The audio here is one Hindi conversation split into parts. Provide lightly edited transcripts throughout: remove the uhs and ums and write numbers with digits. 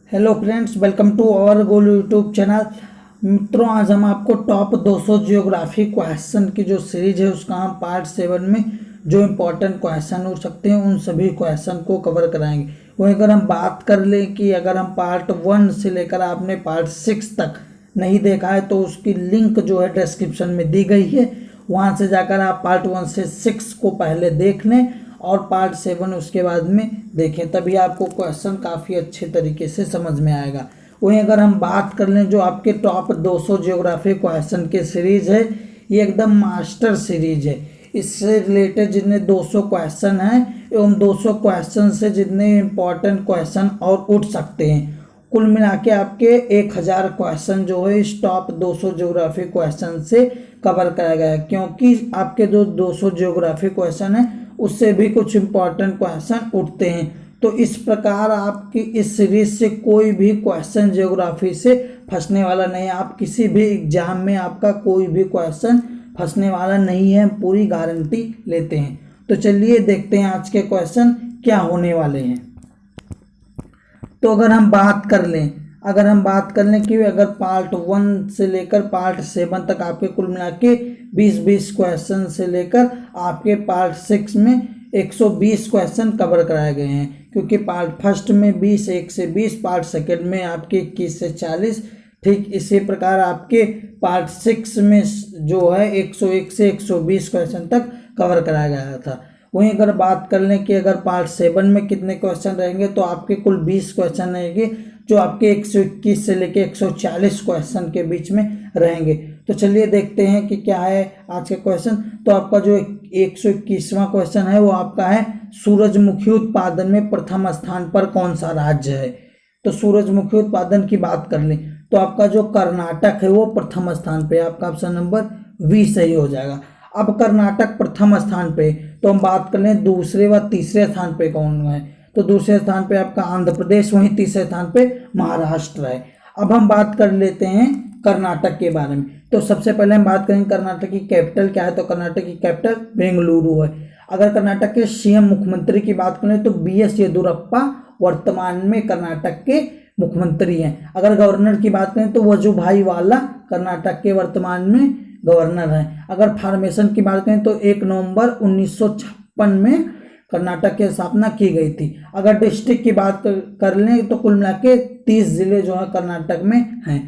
Hello friends, welcome to our goal YouTube channel. मित्रों, आज हम आपको टॉप 200 जियोग्राफी क्वेश्चन की जो सीरीज है उसका हम पार्ट 7 में जो इम्पोर्टेंट क्वेश्चन हो सकते हैं उन सभी क्वेश्चन को कवर कराएंगे। वहीं अगर हम बात कर लें कि अगर हम पार्ट 1 से लेकर आपने पार्ट 6 तक नहीं देखा है तो उसकी लिंक जो है डिस्क्रिप्शन में दी गई है, वहाँ से जाकर आप पार्ट 1 से 6 को पहले देख लें और पार्ट 7 उसके बाद में देखें, तभी आपको क्वेश्चन काफ़ी अच्छे तरीके से समझ में आएगा। वहीं अगर हम बात कर लें जो आपके टॉप 200 जियोग्राफी क्वेश्चन की सीरीज़ है, ये एकदम मास्टर सीरीज है। इससे रिलेटेड जितने 200 क्वेश्चन हैं एवं 200 क्वेश्चन से जितने इम्पोर्टेंट क्वेश्चन और उठ सकते हैं, कुल मिला के आपके 1000 क्वेश्चन जो है इस टॉप 200 जियोग्राफी क्वेश्चन से कवर कराया गया है। क्योंकि आपके जो 200 जियोग्राफी क्वेश्चन है उससे भी कुछ इम्पोर्टेंट क्वेश्चन उठते हैं, तो इस प्रकार आपकी इस सीरीज से कोई भी क्वेश्चन ज्योग्राफी से फंसने वाला नहीं है। आप किसी भी एग्जाम में आपका कोई भी क्वेश्चन फंसने वाला नहीं है, पूरी गारंटी लेते हैं। तो चलिए देखते हैं आज के क्वेश्चन क्या होने वाले हैं। तो अगर हम बात कर लें कि अगर पार्ट 1 से लेकर पार्ट 7 तक आपके कुल मिला के 20 क्वेश्चन से लेकर आपके पार्ट 6 में 120 क्वेश्चन कवर कराए गए हैं। क्योंकि पार्ट फर्स्ट में 20 1 से 20, पार्ट सेकेंड में आपके 21 से 40, ठीक इसी प्रकार आपके पार्ट 6 में जो है 101 से 120 क्वेश्चन तक कवर कराया गया था। वहीं अगर बात कर लें कि अगर पार्ट 7 में कितने क्वेश्चन रहेंगे तो आपके कुल 20 क्वेश्चन रहेंगे जो आपके 121 से लेके 140 क्वेश्चन के बीच में रहेंगे। तो चलिए देखते हैं कि क्या है आज के क्वेश्चन। तो आपका जो 121वां क्वेश्चन है वो आपका है, सूरजमुखी उत्पादन में प्रथम स्थान पर कौन सा राज्य है। तो सूरजमुखी उत्पादन की बात कर लें तो आपका जो कर्नाटक है वो प्रथम स्थान पे, आपका ऑप्शन नंबर बी सही हो जाएगा। अब कर्नाटक प्रथम स्थान पे, तो हम बात कर लें दूसरे व तीसरे स्थान पे कौन है। तो दूसरे स्थान पे आपका आंध्र प्रदेश, वहीं तीसरे स्थान पे महाराष्ट्र है। अब हम बात कर लेते हैं कर्नाटक के बारे में। तो सबसे पहले हम बात करेंगे कर्नाटक की कैपिटल क्या है। तो कर्नाटक की कैपिटल बेंगलुरु है। अगर कर्नाटक के सीएम मुख्यमंत्री की बात करें तो बीएस येदियुरप्पा वर्तमान में कर्नाटक के मुख्यमंत्री हैं। अगर गवर्नर की बात करें तो वजुभाई वाला कर्नाटक के वर्तमान में गवर्नर हैं। अगर फॉर्मेशन की बात करें तो 1 नवंबर 1956 में कर्नाटक की स्थापना की गई थी। अगर डिस्ट्रिक्ट की बात कर लें तो कुल मिला के 30 जिले जो है कर्नाटक में हैं।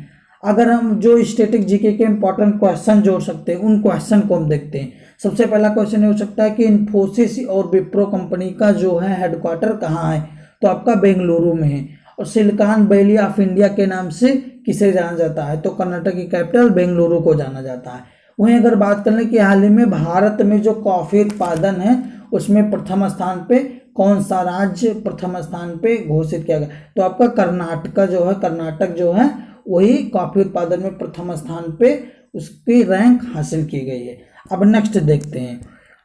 अगर हम जो स्टैटिक जीके के इंपॉर्टेंट क्वेश्चन जोड़ सकते हैं उन क्वेश्चन को हम देखते हैं। सबसे पहला क्वेश्चन ये हो सकता है कि इन्फोसिस और विप्रो कंपनी का जो है हेडक्वार्टर कहाँ है। तो आपका बेंगलुरु में है। और सिलिकॉन वैली ऑफ इंडिया के नाम से किसे जाना जाता है। तो कर्नाटक की कैपिटल बेंगलुरु को जाना जाता है। वहीं अगर बात करें कि हाल ही में भारत में जो कॉफी उत्पादन है उसमें प्रथम स्थान पे कौन सा राज्य प्रथम स्थान पे घोषित किया गया। तो आपका कर्नाटक जो है वही कॉफी उत्पादन में प्रथम स्थान पे उसकी रैंक हासिल की गई है। अब नेक्स्ट देखते हैं।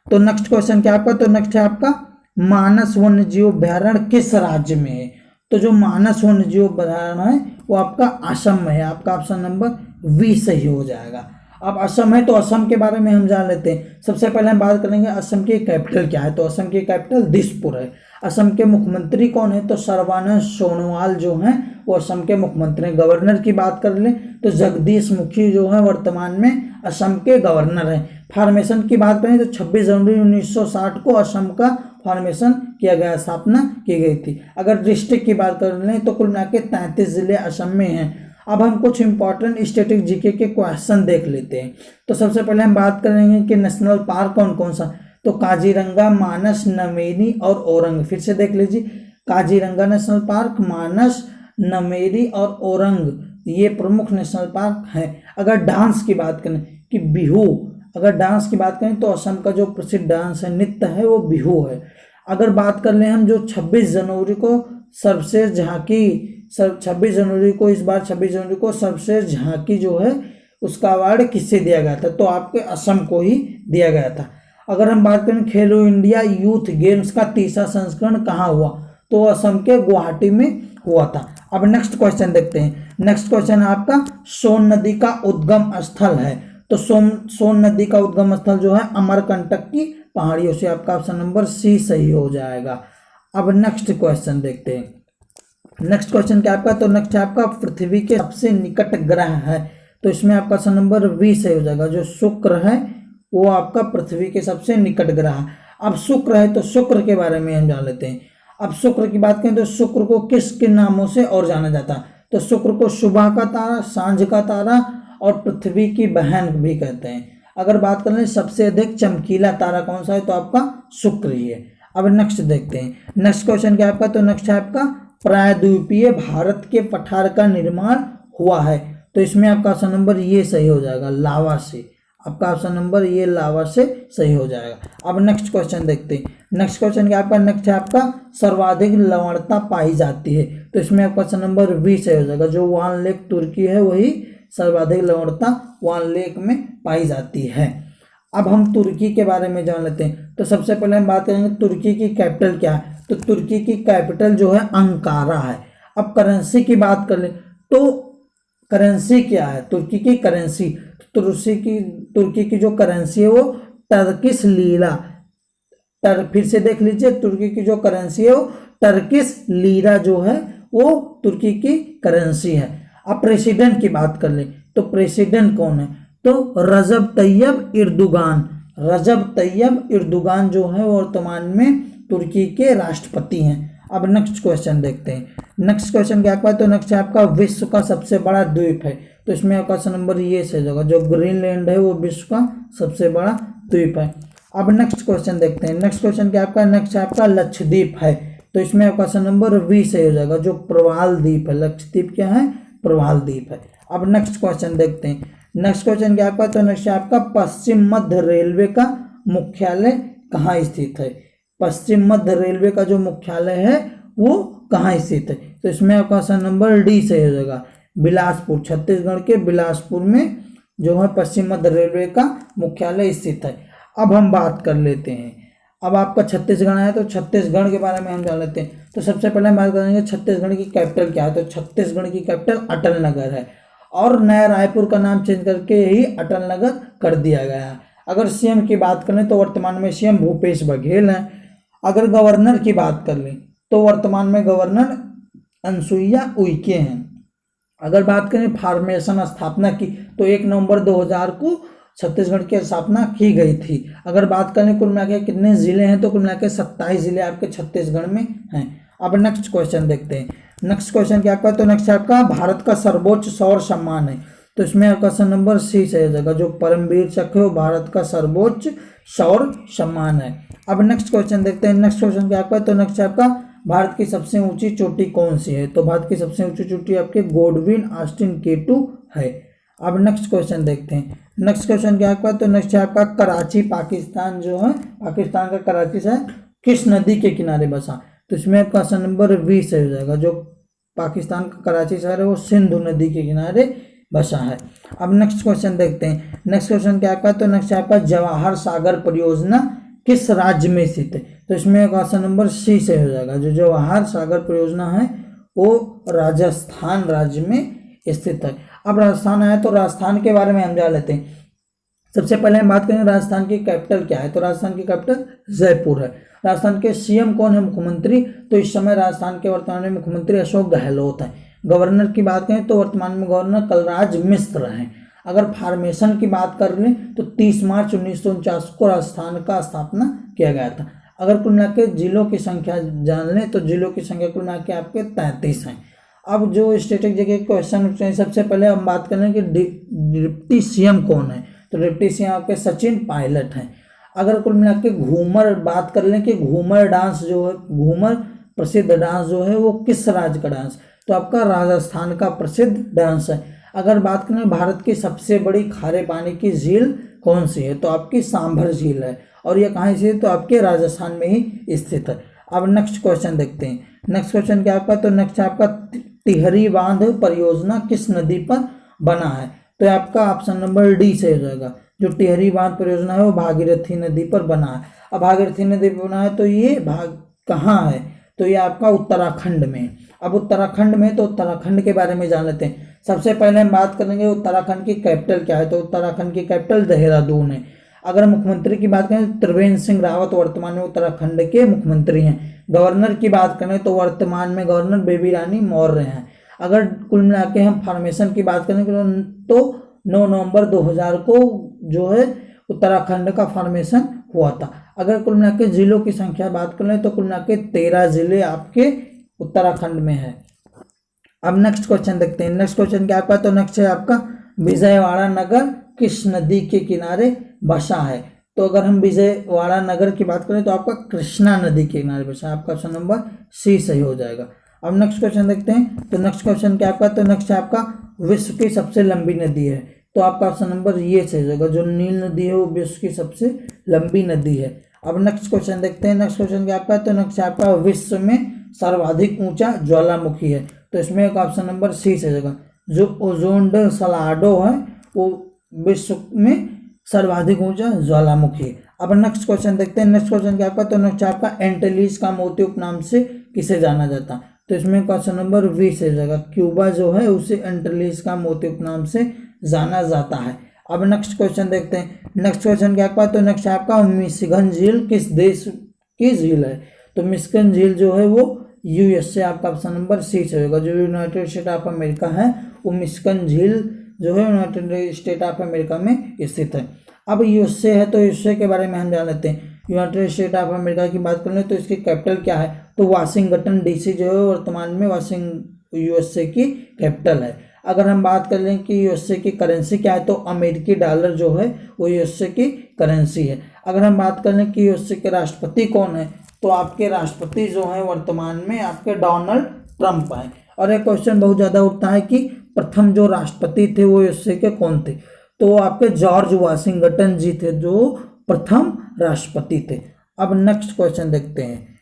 तो नेक्स्ट क्वेश्चन क्या आपका, तो नेक्स्ट है आपका मानस वन्यजीव अभयारण्य किस राज्य में है। तो जो मानस वन्यजीव अभयारण्य है वो आपका असम में है। आपका ऑप्शन नंबर वी सही हो जाएगा। अब असम है तो असम के बारे में हम जान लेते हैं। सबसे पहले हम बात करेंगे असम की कैपिटल क्या है। तो असम की कैपिटल दिसपुर है। असम के मुख्यमंत्री कौन है। तो सर्बानंद सोनोवाल जो हैं वो असम के मुख्यमंत्री हैं। गवर्नर की बात कर लें तो जगदीश मुखी जो है वर्तमान में असम के गवर्नर हैं। फॉर्मेशन की बात करें तो 26 जनवरी 1960 को असम का फॉर्मेशन किया गया, स्थापना की गई थी। अगर डिस्ट्रिक्ट की बात कर लें तो कुल मिला के 33 जिले असम में हैं। अब हम कुछ इंपॉर्टेंट स्टैटिक जीके के क्वेश्चन देख लेते हैं। तो सबसे पहले हम बात करेंगे कि नेशनल पार्क कौन कौन सा। तो काजीरंगा, मानस, नमेरी और औरंग। फिर से देख लीजिए, काजीरंगा नेशनल पार्क, मानस, नमेरी और औरंग ये प्रमुख नेशनल पार्क हैं। अगर डांस की बात करें कि बिहू, अगर डांस की बात करें तो असम का जो प्रसिद्ध डांस है, नृत्य है वो बिहू है। अगर बात कर लें हम जो 26 जनवरी को सर्वश्रेष्ठ झांकी, 26 जनवरी को सर्वश्रेष्ठ झांकी जो है उसका अवार्ड किससे दिया गया था। तो आपके असम को ही दिया गया था। अगर हम बात करें खेलो इंडिया यूथ गेम्स का तीसरा संस्करण कहाँ हुआ। तो असम के गुवाहाटी में हुआ था। अब नेक्स्ट क्वेश्चन देखते हैं। नेक्स्ट क्वेश्चन आपका सोन नदी का उद्गम स्थल है। तो सोन नदी का उद्गम स्थल जो है अमरकंटक की पहाड़ियों से। आपका ऑप्शन नंबर सी सही हो जाएगा। अब नेक्स्ट क्वेश्चन देखते हैं। नेक्स्ट क्वेश्चन क्या आपका, तो नेक्स्ट है आपका पृथ्वी के सबसे निकट ग्रह है, तो इसमें आपका ऑप्शन नंबर बी सही हो जाएगा। जो शुक्र है वो आपका पृथ्वी के सबसे निकट ग्रह है। अब शुक्र है तो शुक्र के बारे में हम जान लेते हैं। अब शुक्र की बात करें तो शुक्र को किस किन नामों से और जाना जाता है, तो शुक्र को सुबह का तारा, सांझ का तारा और पृथ्वी की बहन भी कहते हैं। अगर बात करें सबसे अधिक चमकीला तारा कौन सा है, तो आपका शुक्र ही है। अब नेक्स्ट देखते हैं, नेक्स्ट क्वेश्चन क्या आपका, तो नेक्स्ट है आपका प्रायद्वीपीय भारत के पठार का निर्माण हुआ है, तो इसमें आपका ऑप्शन नंबर ये सही हो जाएगा, लावा से। आपका ऑप्शन नंबर ये लावा से सही हो जाएगा। अब नेक्स्ट क्वेश्चन देखते हैं, नेक्स्ट क्वेश्चन क्या आपका, नेक्स्ट है आपका सर्वाधिक लवणता पाई जाती है, तो इसमें आपका ऑप्शन नंबर बी सही हो जाएगा। जो वान लेक तुर्की है वही सर्वाधिक लवणता वान लेक में पाई जाती है। अब हम तुर्की के बारे में जान लेते हैं, तो सबसे पहले हम बात करेंगे तुर्की की कैपिटल क्या है, तो तुर्की की कैपिटल जो है अंकारा है। अब करेंसी की बात कर ले तो करेंसी क्या है, तुर्की की करेंसी, तुर्की की जो करेंसी है वो टर्किश लीरा, फिर से देख लीजिए, तुर्की की जो करेंसी है वो टर्किश लीरा जो है वो तुर्की की करेंसी है। अब प्रेसिडेंट की बात कर ले तो प्रेसिडेंट कौन है, तो रजब तैयब इर्दुगान। रजब तैयब इर्दुगान जो है वो वर्तमान में तुर्की के राष्ट्रपति हैं। अब नेक्स्ट क्वेश्चन देखते हैं, नेक्स्ट क्वेश्चन क्या आपका, तो नेक्स्ट है आपका विश्व का सबसे बड़ा द्वीप है, तो इसमें आपका नंबर ये सही होगा। जो ग्रीनलैंड है वो विश्व का सबसे बड़ा द्वीप है। अब नेक्स्ट क्वेश्चन देखते हैं, नेक्स्ट क्वेश्चन क्या आपका, नेक्स्ट है आपका लक्षद्वीप है, तो इसमें आपका नंबर बी सही हो जाएगा। जो प्रवाल द्वीप है, लक्षद्वीप क्या है, प्रवाल द्वीप है। अब नेक्स्ट क्वेश्चन देखते हैं, नेक्स्ट क्वेश्चन क्या आपका, तो नेक्स्ट है आपका पश्चिम मध्य रेलवे का मुख्यालय कहाँ स्थित है। पश्चिम मध्य रेलवे का जो मुख्यालय है वो कहाँ स्थित है, तो इसमें आपका ऑप्शन नंबर डी सही हो जाएगा। बिलासपुर, छत्तीसगढ़ के बिलासपुर में जो है पश्चिम मध्य रेलवे का मुख्यालय स्थित है। अब हम बात कर लेते हैं, अब आपका छत्तीसगढ़ है तो छत्तीसगढ़ के बारे में हम जान लेते हैं। तो सबसे पहले हम बात करेंगे छत्तीसगढ़ की कैपिटल क्या है, तो छत्तीसगढ़ की कैपिटल अटल नगर है और नया रायपुर का नाम चेंज करके ही अटल नगर कर दिया गया है। अगर सीएम की बात करें तो वर्तमान में सीएम भूपेश बघेल हैं। अगर गवर्नर की बात कर लें तो वर्तमान में गवर्नर अनसुईया उइके हैं। अगर बात करें फॉर्मेशन स्थापना की तो 1 नवंबर 2000 को छत्तीसगढ़ की स्थापना की गई थी। अगर बात करें कुल मिलाकर कितने जिले हैं तो कुल मिलाकर 27 जिले आपके छत्तीसगढ़ में हैं। अब नेक्स्ट क्वेश्चन देखते हैं, नेक्स्ट क्वेश्चन क्या आपका, तो नेक्स्ट आपका भारत का सर्वोच्च सौर सम्मान है, तो इसमें आपका क्वेश्चन नंबर सी सही हो जाएगा। जो परमवीर चक्र है भारत का सर्वोच्च सौर सम्मान है। अब नेक्स्ट क्वेश्चन देखते हैं, नेक्स्ट क्वेश्चन क्या आपका, तो नेक्स्ट आपका भारत की सबसे ऊंची चोटी कौन सी है, तो भारत की सबसे ऊंची चोटी आपके गोडविन ऑस्टिन K2 है। अब नेक्स्ट क्वेश्चन देखते हैं, नेक्स्ट क्वेश्चन क्या आपका, तो नेक्स्ट है आपका कराची पाकिस्तान जो है, पाकिस्तान का कराची शहर किस नदी के किनारे बसा, तो इसमें आपका ऑप्शन नंबर बी सही हो जाएगा। जो पाकिस्तान का कराची शहर है वो सिंधु नदी के किनारे बसा है। अब नेक्स्ट क्वेश्चन देखते हैं, नेक्स्ट क्वेश्चन क्या आपका, तो नेक्स्ट आपका जवाहर सागर परियोजना किस राज्य में स्थित है, तो इसमें ऑप्शन नंबर सी से हो जाएगा। जो जवाहर सागर परियोजना है वो राजस्थान राज्य में स्थित है। अब राजस्थान आया तो राजस्थान के बारे में हम जान लेते हैं। सबसे पहले हम बात करें राजस्थान की कैपिटल क्या है, तो राजस्थान की कैपिटल जयपुर है। राजस्थान के सीएम कौन है, मुख्यमंत्री, तो इस समय राजस्थान के वर्तमान में मुख्यमंत्री अशोक गहलोत है। गवर्नर की बात करें तो वर्तमान में गवर्नर कलराज मिश्र हैं। अगर फॉर्मेशन की बात कर लें तो 30 मार्च 1949 को राजस्थान का स्थापना किया गया था। अगर कुल मिला के जिलों की संख्या जान लें तो जिलों की संख्या कुल मिला के आपके 33 हैं। अब जो स्टैटिक जगह क्वेश्चन उठते हैं, सबसे पहले हम बात करें कि डिप्टी सीएम कौन है, तो डिप्टी सीएम आपके सचिन पायलट हैं। अगर कुल मिला के घूमर बात कर लें कि घूमर डांस जो है, घूमर प्रसिद्ध डांस जो है वो किस राज्य का डांस, तो आपका राजस्थान का प्रसिद्ध डांस है। अगर बात करें भारत की सबसे बड़ी खारे पानी की झील कौन सी है, तो आपकी सांभर झील है और ये कहाँ से, तो आपके राजस्थान में ही स्थित है। अब नेक्स्ट क्वेश्चन देखते हैं, नेक्स्ट क्वेश्चन क्या आपका, तो नेक्स्ट आपका टिहरी बांध परियोजना किस नदी पर बना है, तो आपका ऑप्शन नंबर डी से हो जाएगा। जो टिहरी बांध परियोजना है वो भागीरथी नदी पर बना है। अब भागीरथी नदी पर बना है तो ये कहाँ है, तो ये आपका उत्तराखंड में। अब उत्तराखंड में, तो उत्तराखंड के बारे में जान लेते हैं। सबसे पहले हम बात करेंगे उत्तराखंड की कैपिटल क्या है, तो उत्तराखंड की कैपिटल देहरादून है। अगर मुख्यमंत्री की बात करें तो त्रिवेंद्र सिंह रावत वर्तमान में उत्तराखंड के मुख्यमंत्री हैं। गवर्नर की बात करें तो वर्तमान में गवर्नर बेबी रानी मौर्य हैं। अगर कुल मिला के हम फॉर्मेशन की बात करें तो 9 नवंबर 2000 को जो है उत्तराखंड का फॉर्मेशन हुआ था। अगर कुल मिला के जिलों की संख्या बात करें तो कुल मिला के 13 जिले आपके उत्तराखंड में है। अब नेक्स्ट क्वेश्चन देखते हैं। नेक्स्ट क्वेश्चन क्या आपका, तो नेक्स्ट है आपका विजयवाड़ा नगर किस नदी के किनारे बसा है। तो अगर हम विजयवाड़ा नगर की बात करें तो आपका कृष्णा नदी के किनारे बसा है। आपका ऑप्शन नंबर सी सही हो जाएगा। अब नेक्स्ट क्वेश्चन देखते हैं। तो नेक्स्ट क्वेश्चन क्या आपका, तो नेक्स्ट है आपका विश्व की सबसे लंबी नदी है। तो आपका ऑप्शन नंबर ये सही हो जाएगा। जो नील नदी है वो विश्व की सबसे लंबी नदी है। अब नेक्स्ट क्वेश्चन देखते हैं। नेक्स्ट क्वेश्चन क्या आपका, तो नेक्स्ट आपका विश्व में सर्वाधिक ऊंचा ज्वालामुखी है। तो इसमें एक ऑप्शन नंबर सी से जाएगा। जो ओजोन डे सलाडो है वो विश्व में सर्वाधिक ऊंचा ज्वालामुखी है। अब नेक्स्ट क्वेश्चन देखते हैं। नेक्स्ट क्वेश्चन क्या आपका, तो नेक्स्ट आपका एंटेलिस का मोती उपनाम से किसे जाना जाता है। तो इसमें क्वेश्चन नंबर वी से जाएगा। क्यूबा जो है उसे एंटेलिस का मोती उपनाम से जाना जाता है। अब नेक्स्ट क्वेश्चन देखते हैं। नेक्स्ट क्वेश्चन क्या आपका, तो नेक्स्ट आपका मिशिगन झील किस देश की झील है। तो मिशिगन झील जो है वो यूएसए, आपका ऑप्शन नंबर सी से होगा। जो यूनाइटेड स्टेट ऑफ अमेरिका है वो मिशिगन झील जो है यूनाइटेड स्टेट ऑफ अमेरिका में स्थित है। अब यूएसए है तो यूएसए के बारे में हम जान लेते हैं। यूनाइटेड स्टेट ऑफ अमेरिका की बात करें तो इसकी कैपिटल क्या है, तो वाशिंगटन डीसी जो है वर्तमान में यूएसए की कैपिटल है। अगर हम बात कर लें कि यूएसए की करेंसी क्या है, तो अमेरिकी डॉलर जो है वो यूएसए की करेंसी है। अगर हम बात कर लें कि यूएसए के राष्ट्रपति कौन है, तो आपके राष्ट्रपति जो है वर्तमान में आपके डोनाल्ड ट्रंप हैं। और एक क्वेश्चन बहुत ज़्यादा उठता है कि प्रथम जो राष्ट्रपति थे वो यूएसए के कौन थे, तो आपके जॉर्ज वाशिंगटन जी थे जो प्रथम राष्ट्रपति थे। अब नेक्स्ट क्वेश्चन देखते हैं।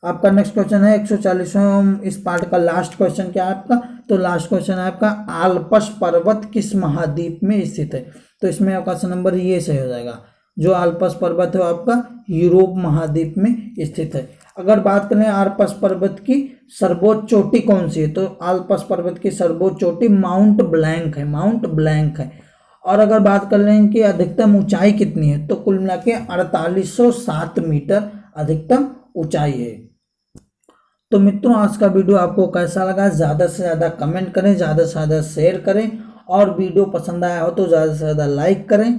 आपका नेक्स्ट क्वेश्चन है 140वां इस पार्ट का लास्ट क्वेश्चन क्या है आपका, तो लास्ट क्वेश्चन है आपका आल्प्स पर्वत किस महाद्वीप में स्थित है। तो इसमें आपका ऑप्शन नंबर ये सही हो जाएगा। जो आल्प्स पर्वत है वो आपका यूरोप महाद्वीप में स्थित है। अगर बात करें आल्प्स पर्वत की सर्वोच्च चोटी कौन सी है, तो आल्प्स पर्वत की सर्वोच्च चोटी माउंट ब्लैंक है, माउंट ब्लैंक है। और अगर बात कर लें कि अधिकतम ऊंचाई कितनी है, तो कुल मिला के 4807 मीटर अधिकतम ऊंचाई है। तो मित्रों आज का वीडियो आपको कैसा लगा, ज़्यादा से ज़्यादा कमेंट करें, ज़्यादा से ज़्यादा शेयर करें, और वीडियो पसंद आया हो तो ज़्यादा से ज़्यादा लाइक करें।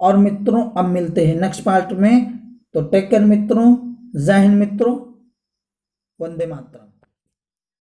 और मित्रों अब मिलते हैं नेक्स्ट पार्ट में, तो टेक केयर मित्रों, जय हिंद मित्रों, वंदे मातरम।